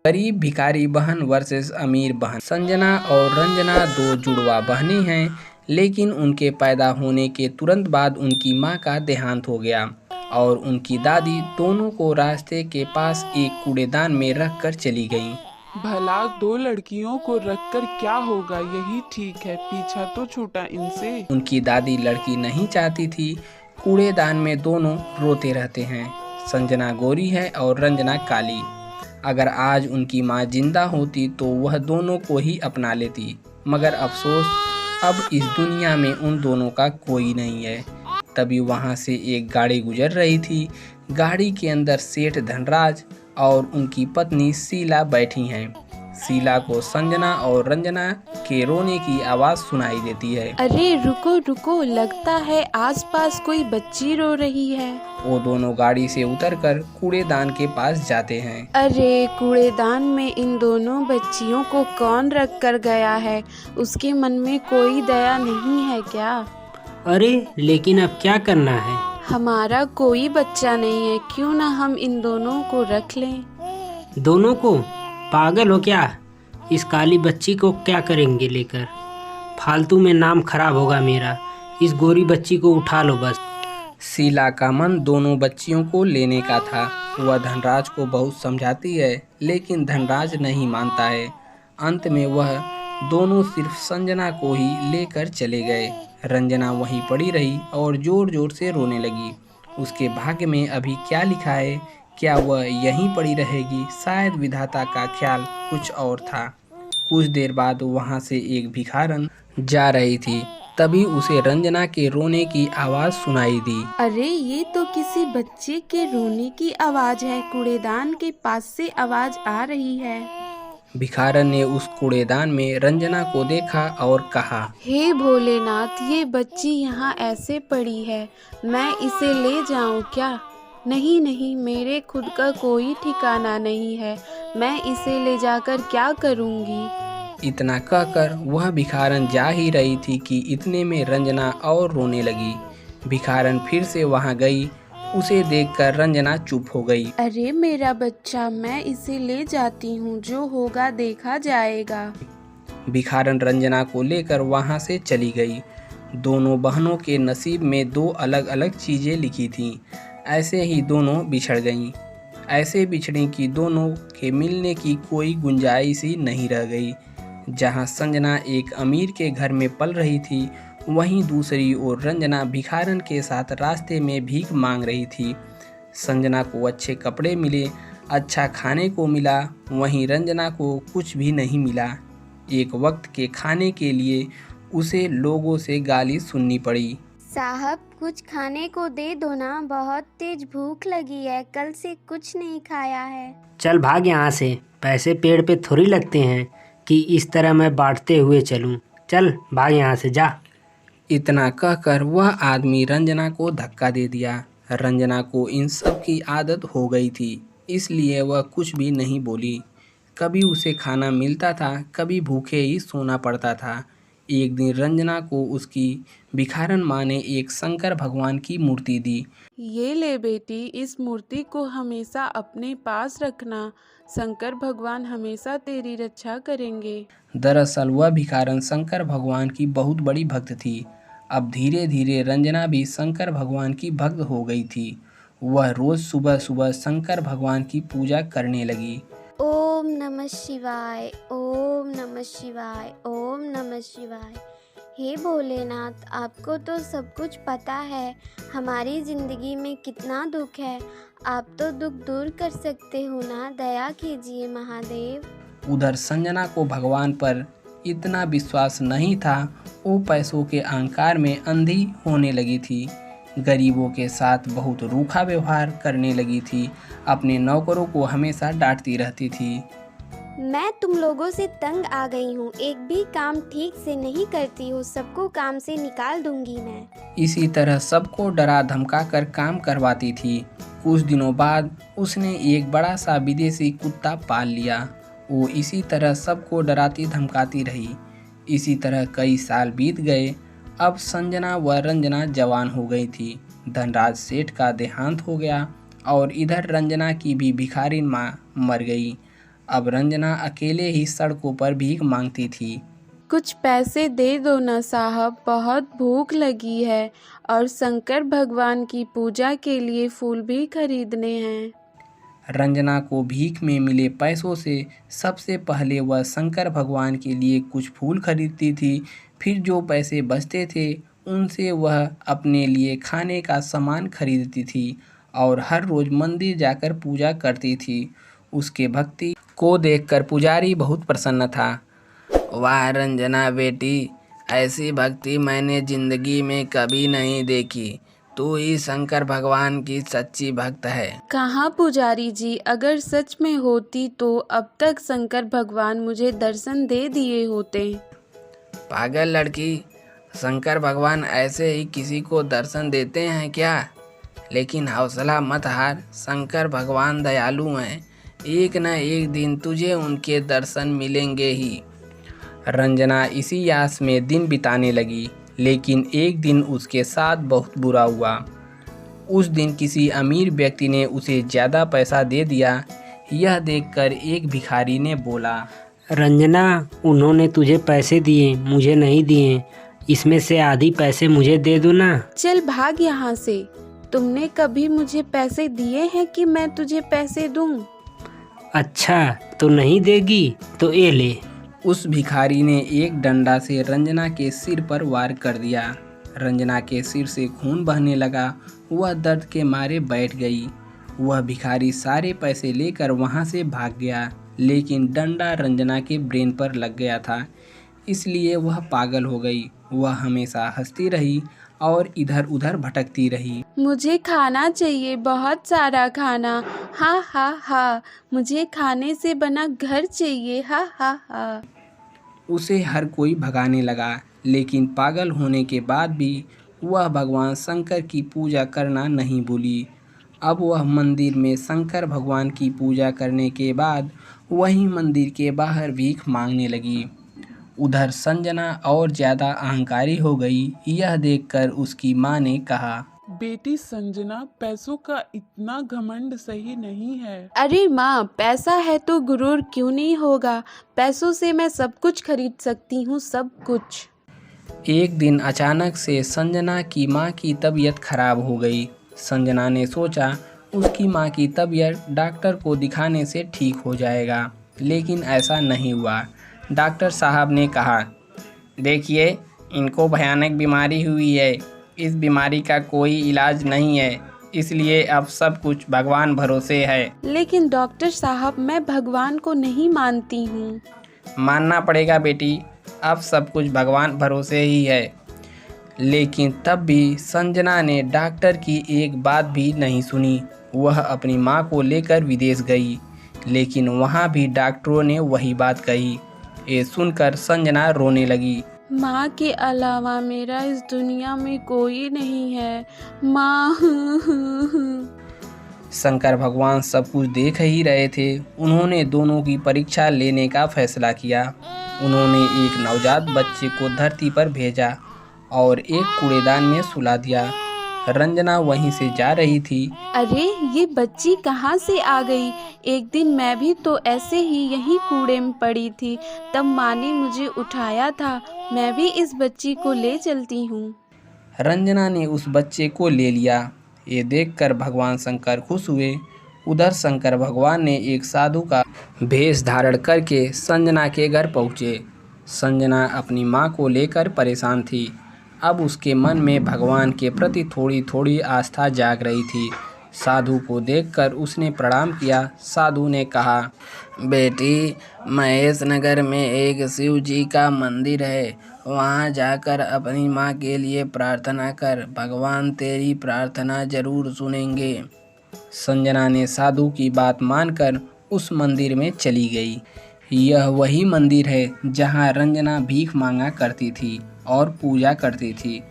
गरीब भिखारी बहन वर्सेस अमीर बहन। संजना और रंजना दो जुड़वा बहनें हैं, लेकिन उनके पैदा होने के तुरंत बाद उनकी मां का देहांत हो गया और उनकी दादी दोनों को रास्ते के पास एक कूड़ेदान में रख कर चली गईं। भला दो लड़कियों को रखकर क्या होगा, यही ठीक है, पीछा तो छूटा इनसे। उनकी दादी लड़की नहीं चाहती थी। कूड़ेदान में दोनों रोते रहते हैं। संजना गोरी है और रंजना काली। अगर आज उनकी माँ जिंदा होती तो वह दोनों को ही अपना लेती, मगर अफसोस अब इस दुनिया में उन दोनों का कोई नहीं है। तभी वहाँ से एक गाड़ी गुजर रही थी। गाड़ी के अंदर सेठ धनराज और उनकी पत्नी शीला बैठी हैं। शीला को संजना और रंजना के रोने की आवाज़ सुनाई देती है। अरे रुको रुको, लगता है आसपास कोई बच्ची रो रही है। वो दोनों गाड़ी से उतरकर कूड़ेदान के पास जाते हैं। अरे कूड़ेदान में इन दोनों बच्चियों को कौन रख कर गया है? उसके मन में कोई दया नहीं है क्या? अरे लेकिन अब क्या करना है? हमारा कोई बच्चा नहीं है, क्यों ना हम इन दोनों को रख लें? दोनों को? पागल हो क्या? इस काली बच्ची को क्या करेंगे लेकर? फालतू में नाम खराब होगा मेरा। इस गोरी बच्ची को उठा लो बस। शीला का मन दोनों बच्चियों को लेने का था। वह धनराज को बहुत समझाती है, लेकिन धनराज नहीं मानता है। अंत में वह दोनों सिर्फ संजना को ही लेकर चले गए। रंजना वहीं पड़ी रही और जोर जोर से रोने लगी। उसके भाग्य में अभी क्या लिखा है? क्या वह यहीं पड़ी रहेगी? शायद विधाता का ख्याल कुछ और था। कुछ देर बाद वहां से एक भिखारन जा रही थी। तभी उसे रंजना के रोने की आवाज़ सुनाई दी। अरे ये तो किसी बच्चे के रोने की आवाज़ है। कूड़ेदान के पास से आवाज़ आ रही है। भिखारन ने उस कूड़ेदान में रंजना को देखा और कहा, हे भोलेनाथ, ये बच्ची यहाँ ऐसे पड़ी है, मैं इसे ले जाऊँ क्या? नहीं नहीं, मेरे खुद का कोई ठिकाना नहीं है, मैं इसे ले जाकर क्या करूँगी? इतना कहकर वह भिखारन जा ही रही थी कि इतने में रंजना और रोने लगी। भिखारन फिर से वहां गई। उसे देखकर रंजना चुप हो गई। अरे मेरा बच्चा, मैं इसे ले जाती हूँ, जो होगा देखा जाएगा। भिखारन रंजना को लेकर वहां से चली गई। दोनों बहनों के नसीब में दो अलग अलग चीजें लिखी थीं। ऐसे ही दोनों बिछड़ गईं। ऐसे बिछड़ी कि दोनों के मिलने की कोई गुंजाइश ही नहीं रह गई। जहां संजना एक अमीर के घर में पल रही थी, वहीं दूसरी ओर रंजना भिखारन के साथ रास्ते में भीख मांग रही थी। संजना को अच्छे कपड़े मिले, अच्छा खाने को मिला, वहीं रंजना को कुछ भी नहीं मिला। एक वक्त के खाने के लिए उसे लोगों से गाली सुननी पड़ी। साहब, कुछ खाने को दे दो ना, बहुत तेज भूख लगी है, कल से कुछ नहीं खाया है। चल भाग यहाँ से, पैसे पेड़ पे थोड़ी लगते हैं कि इस तरह मैं बांटते हुए चलूं। चल भाग यहाँ से, जा। इतना कहकर वह आदमी रंजना को धक्का दे दिया। रंजना को इन सब की आदत हो गई थी, इसलिए वह कुछ भी नहीं बोली। कभी उसे खाना मिलता था, कभी भूखे ही सोना पड़ता था। एक दिन रंजना को उसकी भिखारन माँ ने एक शंकर भगवान की मूर्ति दी। ये ले बेटी, इस मूर्ति को हमेशा अपने पास रखना, शंकर भगवान हमेशा तेरी रक्षा करेंगे। दरअसल वह भिखारन शंकर भगवान की बहुत बड़ी भक्त थी। अब धीरे धीरे रंजना भी शंकर भगवान की भक्त हो गई थी। वह रोज सुबह सुबह शंकर भगवान की पूजा करने लगी। ओम नमः शिवाय, ओम नमः शिवाय, ओम नमः शिवाय। हे भोलेनाथ, आपको तो सब कुछ पता है, हमारी ज़िंदगी में कितना दुख है, आप तो दुख दूर कर सकते हो ना, दया कीजिए महादेव। उधर संजना को भगवान पर इतना विश्वास नहीं था। वो पैसों के अहंकार में अंधी होने लगी थी। गरीबों के साथ बहुत रूखा व्यवहार करने लगी थी। अपने नौकरों को हमेशा डांटती रहती थी। मैं तुम लोगों से तंग आ गई हूँ, एक भी काम ठीक से नहीं करती हो, सबको काम से निकाल दूंगी मैं। इसी तरह सबको डरा धमका कर काम करवाती थी। कुछ दिनों बाद उसने एक बड़ा सा विदेशी कुत्ता पाल लिया। वो इसी तरह सबको डराती धमकाती रही। इसी तरह कई साल बीत गए। अब संजना व रंजना जवान हो गई थी। धनराज सेठ का देहांत हो गया और इधर रंजना की भी भिखारिन माँ मर गई। अब रंजना अकेले ही सड़कों पर भीख मांगती थी। कुछ पैसे दे दो ना साहब, बहुत भूख लगी है और शंकर भगवान की पूजा के लिए फूल भी खरीदने हैं। रंजना को भीख में मिले पैसों से सबसे पहले वह शंकर भगवान के लिए कुछ फूल खरीदती थी। फिर जो पैसे बचते थे उनसे वह अपने लिए खाने का सामान खरीदती थी और हर रोज़ मंदिर जाकर पूजा करती थी। उसके भक्ति को देखकर पुजारी बहुत प्रसन्न था। वाह रंजना बेटी, ऐसी भक्ति मैंने जिंदगी में कभी नहीं देखी। तू ही शंकर भगवान की सच्ची भक्त है। कहाँ पुजारी जी, अगर सच में होती तो अब तक शंकर भगवान मुझे दर्शन दे दिए होते। पागल लड़की, शंकर भगवान ऐसे ही किसी को दर्शन देते हैं क्या? लेकिन हौसला मत हार, शंकर भगवान दयालु हैं। एक न एक दिन तुझे उनके दर्शन मिलेंगे ही। रंजना इसी आस में दिन बिताने लगी, लेकिन एक दिन उसके साथ बहुत बुरा हुआ। उस दिन किसी अमीर व्यक्ति ने उसे ज़्यादा पैसा दे दिया। यह देखकर एक भिखारी ने बोला, रंजना, उन्होंने तुझे पैसे दिए, मुझे नहीं दिए। इसमें से आधी पैसे मुझे दे दो ना। चल भाग यहाँ से। तुमने कभी मुझे पैसे दिए हैं कि मैं तुझे पैसे दूं? अच्छा, तो नहीं देगी तो ये ले। उस भिखारी ने एक डंडा से रंजना के सिर पर वार कर दिया। रंजना के सिर से खून बहने लगा। वह दर्द के मारे बैठ गई। वह भिखारी सारे पैसे लेकर वहां से भाग गया, लेकिन डंडा रंजना के ब्रेन पर लग गया था, इसलिए वह पागल हो गई। वह हमेशा हंसती रही और इधर उधर भटकती रही। मुझे खाना चाहिए, बहुत सारा खाना। हा हा हा, मुझे खाने से बना घर चाहिए। हा हा हा। उसे हर कोई भगाने लगा, लेकिन पागल होने के बाद भी वह भगवान शंकर की पूजा करना नहीं भूली। अब वह मंदिर में शंकर भगवान की पूजा करने के बाद वहीं मंदिर के बाहर भीख मांगने लगी। उधर संजना और ज़्यादा अहंकारी हो गई। यह देखकर उसकी माँ ने कहा, बेटी संजना, पैसों का इतना घमंड सही नहीं है। अरे माँ, पैसा है तो गुरूर क्यों नहीं होगा। पैसों से मैं सब कुछ खरीद सकती हूँ, सब कुछ। एक दिन अचानक से संजना की माँ की तबीयत खराब हो गई। संजना ने सोचा उसकी माँ की तबीयत डॉक्टर को दिखाने से ठीक हो जाएगा, लेकिन ऐसा नहीं हुआ। डॉक्टर साहब ने कहा, देखिए, इनको भयानक बीमारी हुई है। इस बीमारी का कोई इलाज नहीं है, इसलिए अब सब कुछ भगवान भरोसे है। लेकिन डॉक्टर साहब, मैं भगवान को नहीं मानती हूँ। मानना पड़ेगा बेटी, अब सब कुछ भगवान भरोसे ही है। लेकिन तब भी संजना ने डॉक्टर की एक बात भी नहीं सुनी। वह अपनी माँ को लेकर विदेश गई, लेकिन वहाँ भी डॉक्टरों ने वही बात कही। ये सुनकर संजना रोने लगी। माँ के अलावा मेरा इस दुनिया में कोई नहीं है। माँ। शंकर भगवान सब कुछ देख ही रहे थे। उन्होंने दोनों की परीक्षा लेने का फैसला किया। उन्होंने एक नवजात बच्चे को धरती पर भेजा और एक कूड़ेदान में सुला दिया। रंजना वहीं से जा रही थी। अरे, ये बच्ची कहाँ से आ गई? एक दिन मैं भी तो ऐसे ही यहीं कूड़े में पड़ी थी, तब माँ ने मुझे उठाया था। मैं भी इस बच्ची को ले चलती हूँ। रंजना ने उस बच्चे को ले लिया। ये देखकर भगवान शंकर खुश हुए। उधर शंकर भगवान ने एक साधु का भेष धारण करके संजना के घर पहुँचे। संजना अपनी माँ को लेकर परेशान थी। अब उसके मन में भगवान के प्रति थोड़ी थोड़ी आस्था जाग रही थी। साधु को देखकर उसने प्रणाम किया। साधु ने कहा, बेटी, महेश नगर में एक शिव जी का मंदिर है, वहाँ जाकर अपनी माँ के लिए प्रार्थना कर, भगवान तेरी प्रार्थना जरूर सुनेंगे। संजना ने साधु की बात मानकर उस मंदिर में चली गई। यह वही मंदिर है जहाँ रंजना भीख मांगा करती थी और पूजा करती थी।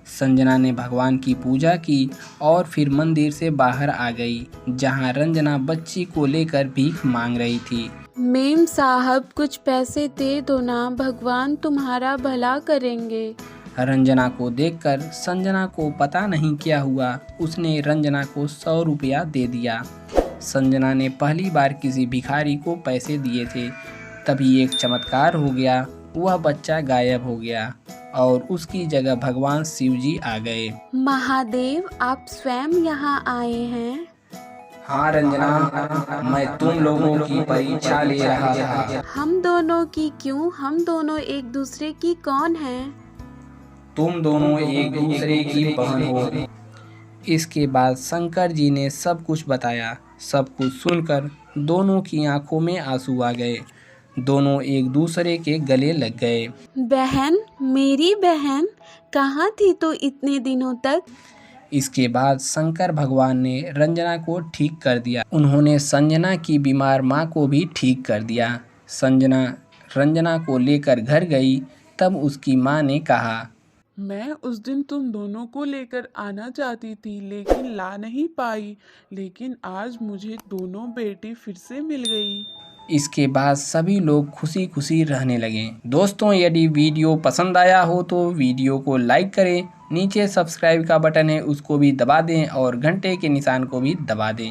संजना ने भगवान की पूजा की और फिर मंदिर से बाहर आ गई, जहाँ रंजना बच्ची को लेकर भीख मांग रही थी। मेम साहब, कुछ पैसे दे दो ना, भगवान तुम्हारा भला करेंगे। रंजना को देखकर संजना को पता नहीं क्या हुआ। उसने रंजना को 100 रुपया दे दिया। संजना ने पहली बार किसी भिखारी को पैसे दिए थे। तभी एक चमत्कार हो गया, वह बच्चा गायब हो गया और उसकी जगह भगवान शिव जी आ गए। महादेव, आप स्वयं यहाँ आए हैं? हाँ रंजना, मैं तुम लोगों की परीक्षा ले रहा था। हम दोनों की क्यों? हम दोनों एक दूसरे की कौन हैं? तुम दोनों एक दूसरे की बहन हो। इसके बाद शंकर जी ने सब कुछ बताया। सब कुछ सुनकर दोनों की आंखों में आंसू आ गए। दोनों एक दूसरे के गले लग गए। बहन, मेरी बहन कहाँ थी तो इतने दिनों तक? इसके बाद शंकर भगवान ने रंजना को ठीक कर दिया। उन्होंने संजना की बीमार माँ को भी ठीक कर दिया। संजना रंजना को लेकर घर गई। तब उसकी माँ ने कहा, मैं उस दिन तुम दोनों को लेकर आना चाहती थी लेकिन ला नहीं पाई, लेकिन आज मुझे दोनों बेटी फिर से मिल गई। इसके बाद सभी लोग खुशी खुशी रहने लगे। दोस्तों, यदि वीडियो पसंद आया हो तो वीडियो को लाइक करें। नीचे सब्सक्राइब का बटन है, उसको भी दबा दें और घंटे के निशान को भी दबा दें।